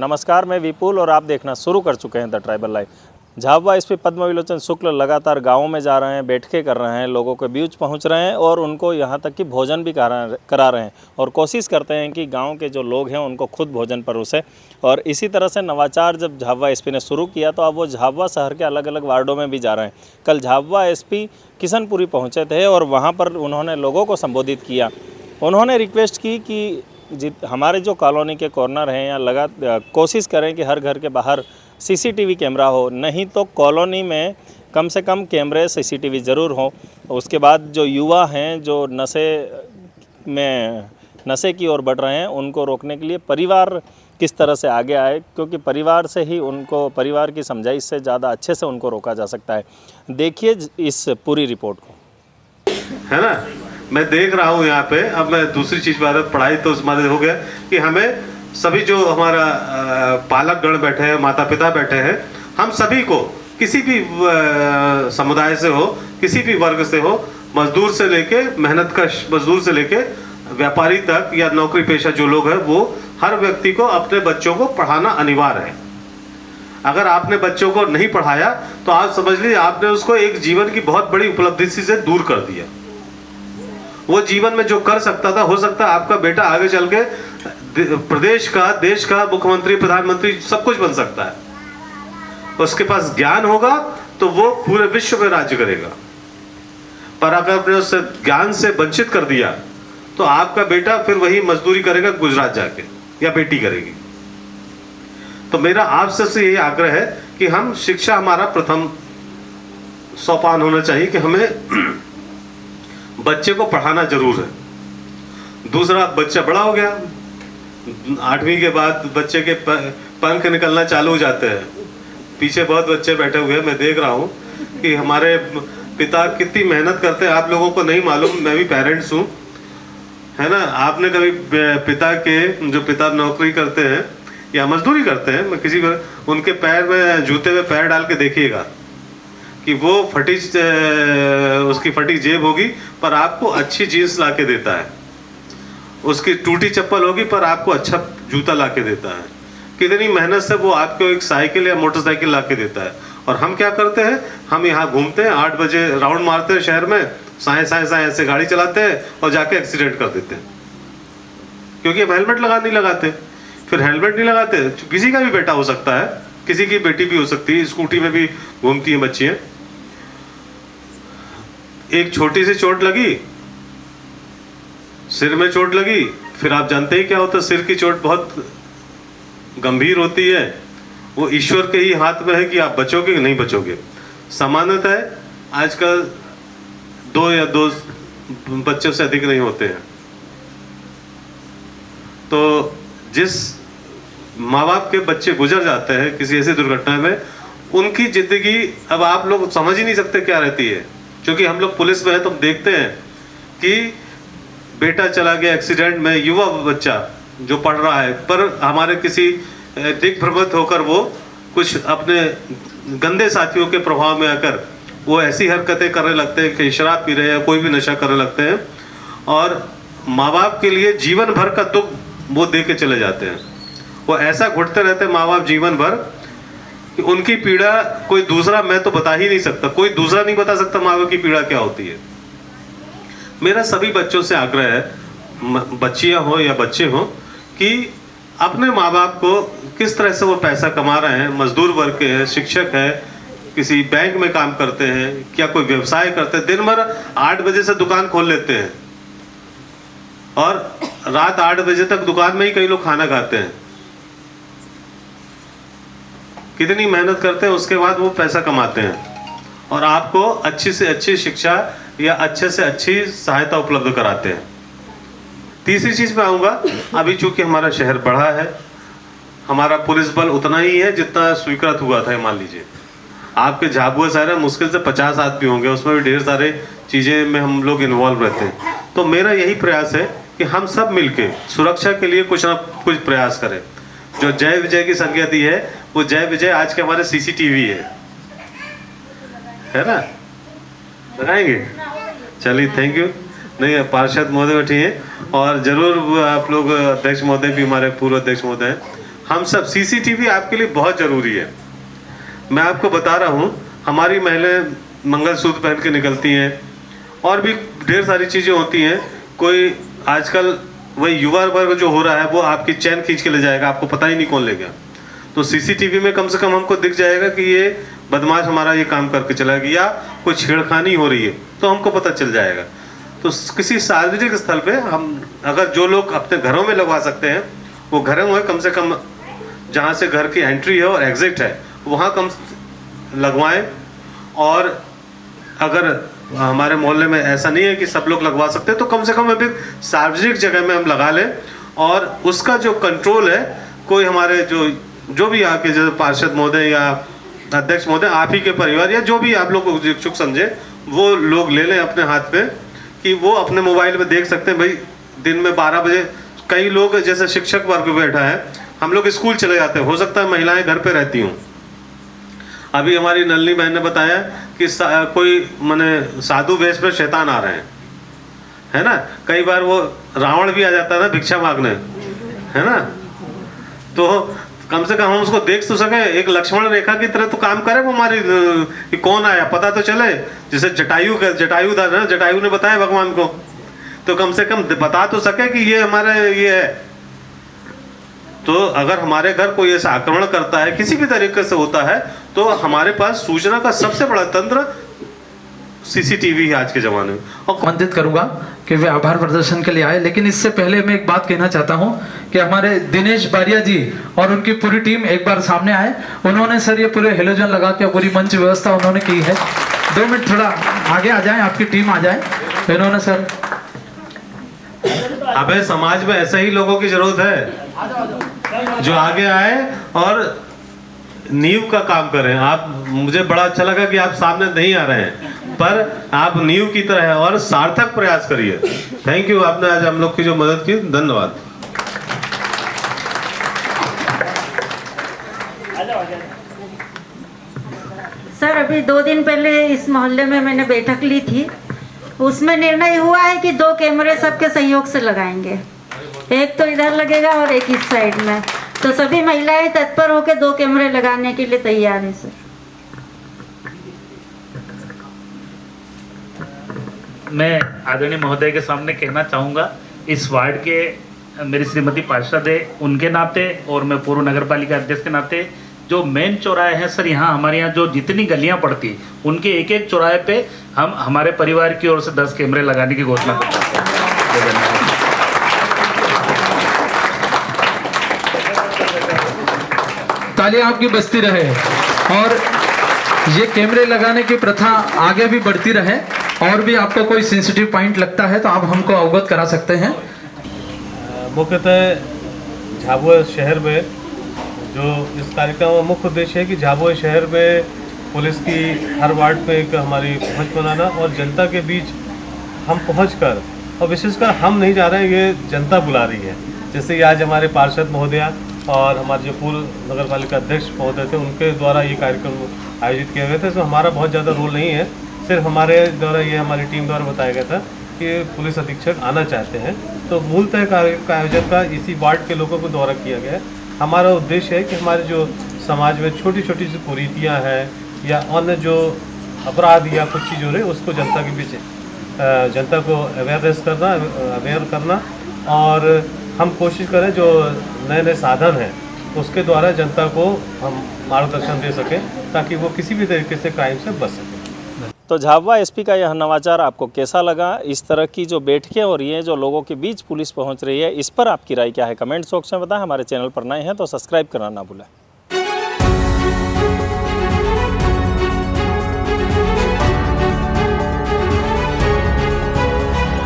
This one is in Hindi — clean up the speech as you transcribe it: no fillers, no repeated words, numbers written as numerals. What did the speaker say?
नमस्कार, मैं विपुल और आप देखना शुरू कर चुके हैं the tribal life. Jhabua SP Padmavilochan Shukla लगातार गाँव में जा रहे हैं, बैठकें कर रहे हैं, लोगों के बीच पहुंच रहे हैं और उनको यहां तक कि भोजन भी करा रहे हैं और कोशिश करते हैं कि गांव के जो लोग हैं उनको खुद भोजन परोसे। और इसी तरह से नवाचार जब झाबुआ एसपी ने शुरू किया तो अब वो झाबुआ शहर के अलग अलग वार्डों में भी जा रहे हैं। कल झाबुआ एसपी किशनपुरी पहुँचे थे और वहाँ पर उन्होंने लोगों को संबोधित किया। उन्होंने रिक्वेस्ट की कि हमारे जो कॉलोनी के कॉर्नर हैं या कोशिश करें कि हर घर के बाहर सीसीटीवी कैमरा हो, नहीं तो कॉलोनी में कम से कम कैमरे सीसीटीवी ज़रूर हो। उसके बाद जो युवा हैं जो नशे की ओर बढ़ रहे हैं उनको रोकने के लिए परिवार किस तरह से आगे आए, क्योंकि परिवार से ही उनको, परिवार की समझाइश से ज़्यादा अच्छे से उनको रोका जा सकता है। देखिए इस पूरी रिपोर्ट को, है ना। मैं देख रहा हूँ यहाँ पे, अब मैं दूसरी चीज़ बात, पढ़ाई तो उस माध्यम हो गया कि हमें सभी जो हमारा पालक गण बैठे हैं, माता पिता बैठे हैं, हम सभी को किसी भी समुदाय से हो, किसी भी वर्ग से हो, मजदूर से लेके मेहनतकश मजदूर से लेके व्यापारी तक या नौकरी पेशा जो लोग हैं, वो हर व्यक्ति को अपने बच्चों को पढ़ाना अनिवार्य है। अगर आपने बच्चों को नहीं पढ़ाया तो आप समझ लीजिए आपने उसको एक जीवन की बहुत बड़ी उपलब्धि से दूर कर दिया। वो जीवन में जो कर सकता था, हो सकता है आपका बेटा आगे चल के प्रदेश का, देश का मुख्यमंत्री, प्रधानमंत्री सब कुछ बन सकता है। उसके पास ज्ञान होगा तो वो पूरे विश्व में राज्य करेगा। पर अगर आपने उस ज्ञान से वंचित कर दिया तो आपका बेटा फिर वही मजदूरी करेगा गुजरात जाके, या बेटी करेगी। तो मेरा आपसे यही आग्रह है कि हम, शिक्षा हमारा प्रथम सोपान होना चाहिए कि हमें बच्चे को पढ़ाना जरूर है। दूसरा, बच्चा बड़ा हो गया, 8वीं के बाद बच्चे के पंख निकलना चालू हो जाते हैं। पीछे बहुत बच्चे बैठे हुए हैं, मैं देख रहा हूँ कि हमारे पिता कितनी मेहनत करते हैं। आप लोगों को नहीं मालूम, मैं भी पेरेंट्स हूँ, है ना। आपने कभी पिता नौकरी करते हैं या मजदूरी करते हैं, मैं किसी को उनके पैर में, जूते में पैर डाल के देखिएगा कि वो उसकी फटी जेब होगी पर आपको अच्छी जीन्स ला के देता है, उसकी टूटी चप्पल होगी पर आपको अच्छा जूता ला के देता है। कितनी मेहनत से वो आपको एक साइकिल या मोटरसाइकिल ला के देता है। और हम क्या करते हैं, हम यहाँ घूमते हैं, 8 बजे राउंड मारते हैं शहर में, साए ऐसे गाड़ी चलाते हैं और जाके एक्सीडेंट कर देते हैं, क्योंकि हम हेलमेट नहीं लगाते। फिर हेलमेट नहीं लगाते, किसी का भी बेटा हो सकता है, किसी की बेटी भी हो सकती है, स्कूटी में भी घूमती है बच्चियां। एक छोटी सी चोट लगी, सिर में चोट लगी, फिर आप जानते ही क्या होता है, सिर की चोट बहुत गंभीर होती है। वो ईश्वर के ही हाथ में है कि आप बचोगे कि नहीं बचोगे। सामान्यतः आजकल 2 बच्चों से अधिक नहीं होते हैं। तो जिस माँ बाप के बच्चे गुजर जाते हैं किसी ऐसी दुर्घटना में, उनकी जिंदगी अब आप लोग समझ ही नहीं सकते क्या रहती है। क्योंकि हम लोग पुलिस में है तो हम देखते हैं कि बेटा चला गया एक्सीडेंट में, युवा बच्चा जो पढ़ रहा है, पर हमारे किसी दिग्भ्रमित होकर वो कुछ अपने गंदे साथियों के प्रभाव में आकर वो ऐसी हरकतें करने लगते हैं कि शराब पी रहे हैं, कोई भी नशा करने लगते हैं, और माँ बाप के लिए जीवन भर का दुख वो दे के चले जाते हैं। वो ऐसा घुटते रहते हैं माँ बाप जीवन भर कि उनकी पीड़ा कोई दूसरा, मैं तो बता ही नहीं सकता, कोई दूसरा नहीं बता सकता माँ बाप की पीड़ा क्या होती है। मेरा सभी बच्चों से आग्रह है, बच्चियां हो या बच्चे हो, कि अपने माँ बाप को किस तरह से वो पैसा कमा रहे हैं, मजदूर वर्ग के हैं, शिक्षक है, किसी बैंक में काम करते हैं, क्या कोई व्यवसाय करते हैं, दिन भर 8 बजे से दुकान खोल लेते हैं और रात 8 बजे तक दुकान में ही कई लोग खाना खाते हैं। कितनी मेहनत करते हैं, उसके बाद वो पैसा कमाते हैं और आपको अच्छी से अच्छी शिक्षा या अच्छे से अच्छी सहायता उपलब्ध कराते हैं। तीसरी चीज पे आऊँगा, अभी चूंकि हमारा शहर बढ़ा है, हमारा पुलिस बल उतना ही है जितना स्वीकृत हुआ था। मान लीजिए आपके झाबुआ शहर है, मुश्किल से 50 आदमी होंगे, उसमें भी ढेर सारे चीज़ें में हम लोग इन्वॉल्व रहते हैं। तो मेरा यही प्रयास है कि हम सब मिलके सुरक्षा के लिए कुछ ना कुछ प्रयास करें। जो जय विजय की संज्ञा दी है, वो जय विजय आज के हमारे सीसीटीवी है ना, लगाएंगे। चलिए, थैंक यू। नहीं, पार्षद महोदय बैठी हैं और जरूर आप लोग, अध्यक्ष महोदय भी, हमारे पूर्व अध्यक्ष महोदय हैं, हम सब सीसीटीवी आपके लिए बहुत ज़रूरी है। मैं आपको बता रहा हूँ, हमारी महिलाएं मंगलसूत्र पहन के निकलती हैं और भी ढेर सारी चीज़ें होती हैं। कोई आजकल वही युवा वर्ग जो हो रहा है वो आपकी चैन खींच के ले जाएगा, आपको पता ही नहीं कौन ले गया। तो सीसीटीवी में कम से कम हमको दिख जाएगा कि ये बदमाश हमारा ये काम करके चला गया या कोई छेड़खानी हो रही है तो हमको पता चल जाएगा। तो किसी सार्वजनिक स्थल पे हम अगर जो लोग अपने घरों में लगवा सकते हैं वो घरों में कम से कम जहाँ से घर की एंट्री है और एग्जिट है वहाँ कम लगवाएं। और अगर हमारे मोहल्ले में ऐसा नहीं है कि सब लोग लगवा सकते हैं तो कम से कम अभी सार्वजनिक जगह में हम लगा लें। और उसका जो कंट्रोल है कोई हमारे जो भी आके जैसे पार्षद महोदय या अध्यक्ष महोदय आप ही के परिवार या जो भी आप लोग इच्छुक समझे वो लोग ले लें अपने हाथ पे कि वो अपने मोबाइल में देख सकते हैं। भाई दिन में 12 बजे कई लोग जैसे शिक्षक वर्ग बैठा है, हम लोग स्कूल चले जाते हैं, हो सकता है महिलाएं घर पे रहती हूँ। अभी हमारी नलनी बहन ने बताया कि कोई माने साधु वेश में शैतान आ रहे हैं, है ना। कई बार वो रावण भी आ जाता है ना भिक्षा मांगने, है ना। तो कम से कम हम उसको देख तो सके, एक लक्ष्मण रेखा की तरह तो काम करे वो हमारी कि कौन आया पता तो चले। जैसे जटायु था ना, जटायु ने बताया भगवान को, तो कम से कम बता तो सके कि ये हमारे ये है। तो अगर हमारे घर कोई ऐसा आक्रमण करता है किसी भी तरीके से होता है तो हमारे पास सूचना का सबसे बड़ा तंत्र सीसीटीवी है आज के ज़माने में। और आमंत्रित करूंगा कि वे आभार प्रदर्शन के लिए आए, लेकिन इससे पहले मैं एक बात कहना चाहता हूं कि हमारे दिनेश बारिया जी और उनकी पूरी टीम एक बार सामने आए। उन्होंने सर ये पूरे हेलोजन लगा के पूरी मंच व्यवस्था उन्होंने की है। 2 मिनट थोड़ा आगे आ जाए, आपकी टीम आ जाए। इन्होंने सर अबे समाज में ऐसे ही लोगों की जरूरत है जो आगे आए और नींव का काम करें। आप मुझे बड़ा अच्छा लगा कि आप सामने नहीं आ रहे हैं पर आप नींव की तरह है और सार्थक प्रयास करिए। थैंक यू, आपने आज हम लोग की जो मदद की, धन्यवाद। सर अभी 2 दिन पहले इस मोहल्ले में मैंने बैठक ली थी, उसमें निर्णय हुआ है कि 2 कैमरे सबके सहयोग से लगाएंगे, एक तो इधर लगेगा और एक इस साइड में। तो सभी महिलाएं तत्पर होकर 2 कैमरे लगाने के लिए तैयार हैं सर। मैं आदरणीय महोदय के सामने कहना चाहूँगा, इस वार्ड के मेरी श्रीमती पार्षद है उनके नाते और मैं पूर्व नगर पालिका अध्यक्ष के नाते, जो मेन चौराहे हैं सर, यहाँ हमारे यहाँ जो जितनी गलियाँ पड़ती हैं उनके एक एक चौराहे पे हम हमारे परिवार की ओर से 10 कैमरे लगाने की घोषणा करते हैं। तालियां आपकी बजती रहे और ये कैमरे लगाने की प्रथा आगे भी बढ़ती रहे। और भी आपको कोई सेंसिटिव पॉइंट लगता है तो आप हमको अवगत करा सकते हैं। मुख्यतः झाबुआ शहर में जो इस कार्यक्रम का मुख्य उद्देश्य है कि झाबुआ शहर में पुलिस की हर वार्ड पे एक हमारी पहुंच बनाना और जनता के बीच हम पहुंचकर, और विशेषकर हम नहीं जा रहे हैं, ये जनता बुला रही है। जैसे आज हमारे पार्षद महोदया और हमारे जो पूर्व नगर पालिका अध्यक्ष महोदय थे उनके द्वारा ये कार्यक्रम आयोजित किए गए थे। तो हमारा बहुत ज़्यादा रोल नहीं है, सिर्फ हमारे द्वारा ये हमारी टीम द्वारा बताया गया था कि पुलिस अधीक्षक आना चाहते हैं। तो मूलतः कार्य का आयोजन का इसी वार्ड के लोगों को द्वारा किया गया है। हमारा उद्देश्य है कि हमारे जो समाज में छोटी छोटी जो कुरीतियाँ हैं या अन्य जो अपराध या कुछ चीज़ हो रही है उसको जनता के बीच जनता को अवेयर करना और हम कोशिश करें जो नए नए साधन हैं उसके द्वारा जनता को हम मार्गदर्शन दे सकें ताकि वो किसी भी तरीके से क्राइम से बच सकें। तो झाबुआ एसपी का यह नवाचार आपको कैसा लगा? इस तरह की जो बैठकें हो रही हैं, जो लोगों के बीच पुलिस पहुंच रही है, इस पर आपकी राय क्या है? कमेंट बॉक्स में बताएं। हमारे चैनल पर नए हैं तो सब्सक्राइब करना ना भूलें।